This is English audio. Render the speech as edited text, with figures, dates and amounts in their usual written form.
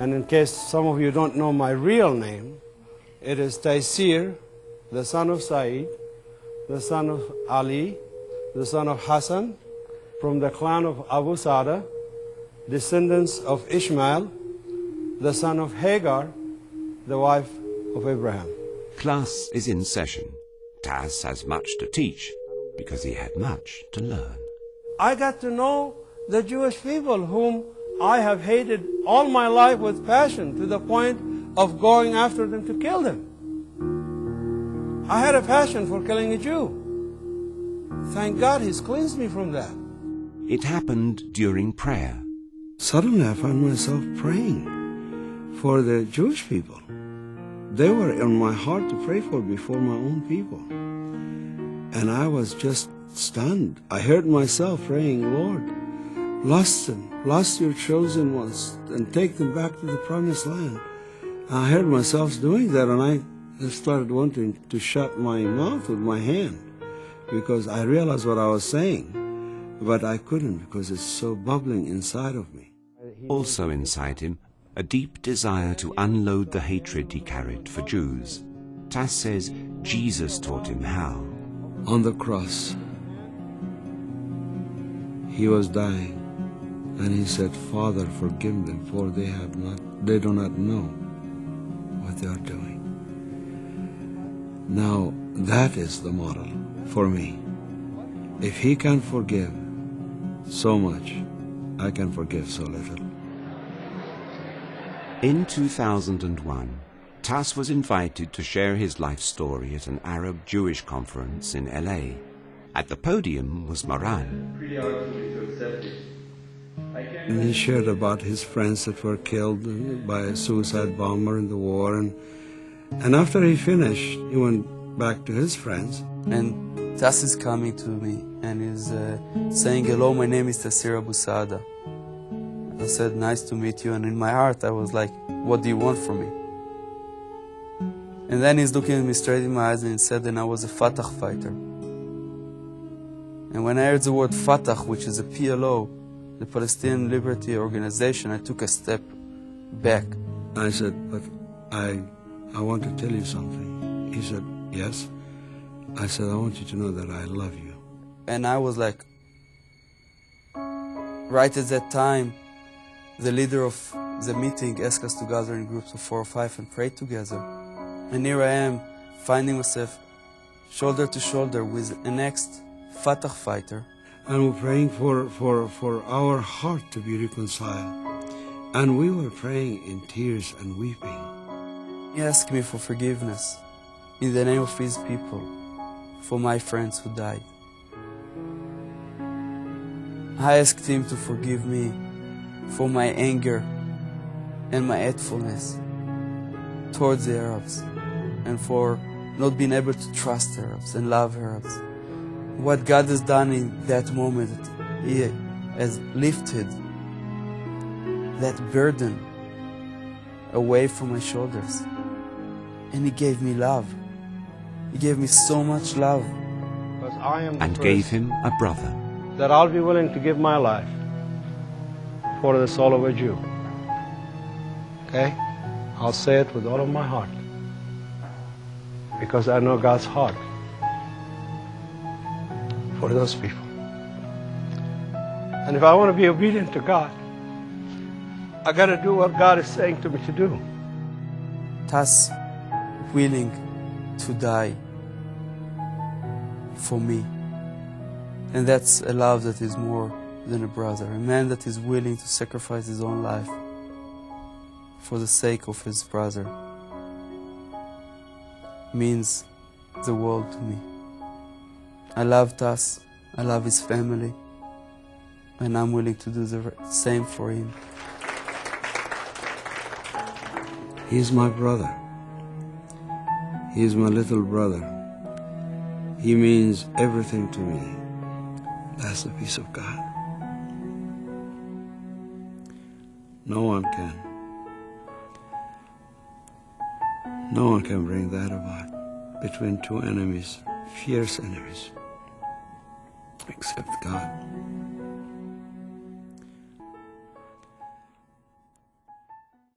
And in case some of you don't know my real name, it is Taysir, the son of Said, the son of Ali, the son of Hassan, from the clan of Abu Sada, descendants of Ishmael, the son of Hagar, the wife of Abraham. Class is in session. Tas has much to teach because he had much to learn. I got to know the Jewish people whom I have hated all my life with passion to the point of going after them to kill them. I had a passion for killing a Jew. Thank God he's cleansed me from that. It happened during prayer. Suddenly I found myself praying for the Jewish people. They were on my heart to pray for before my own people. And I was just stunned. I heard myself praying, Lord, lost them, lost your chosen ones, and take them back to the promised land. I heard myself doing that, and I started wanting to shut my mouth with my hand because I realized what I was saying, but I couldn't because it's so bubbling inside of me. Also inside him, a deep desire to unload the hatred he carried for Jews. Tas says Jesus taught him how. On the cross, he was dying, and he said, Father, forgive them, for they do not know what they are doing. Now, that is the model for me. If he can forgive so much, I can forgive so little. In 2001, Tas was invited to share his life story at an Arab Jewish conference in LA. At the podium was Moran. And he shared about his friends that were killed by a suicide bomber in the war. And after he finished, he went back to his friends. And Tas is coming to me and is saying, hello, my name is Taysir Abu Sada. I said, nice to meet you. And in my heart, I was like, what do you want from me? And then he's looking at me straight in my eyes and he said, and I was a Fatah fighter. And when I heard the word Fatah, which is a PLO, the Palestinian Liberty Organization, I took a step back. I said, but I want to tell you something. He said, yes. I said, I want you to know that I love you. And I was like, right at that time, the leader of the meeting asked us to gather in groups of 4 or 5 and pray together. And here I am, finding myself shoulder to shoulder with an ex-Fatah fighter. And we're praying for our heart to be reconciled. And we were praying in tears and weeping. He asked me for forgiveness in the name of his people, for my friends who died. I asked him to forgive me for my anger and my hatefulness towards the Arabs and for not being able to trust Arabs and love Arabs. What God has done in that moment, He has lifted that burden away from my shoulders. And He gave me love. He gave me so much love. And gave him a brother. That I'll be willing to give my life for the soul of a Jew. Okay? I'll say it with all of my heart. Because I know God's heart for those people. And if I want to be obedient to God, I got to do what God is saying to me to do. Tas willing to die for me. And that's a love that is more than a brother. A man that is willing to sacrifice his own life for the sake of his brother means the world to me. I love Tas, I love his family, and I'm willing to do the same for him. He's my brother. He's my little brother. He means everything to me. That's the peace of God. No one can bring that about between two enemies, fierce enemies, except God.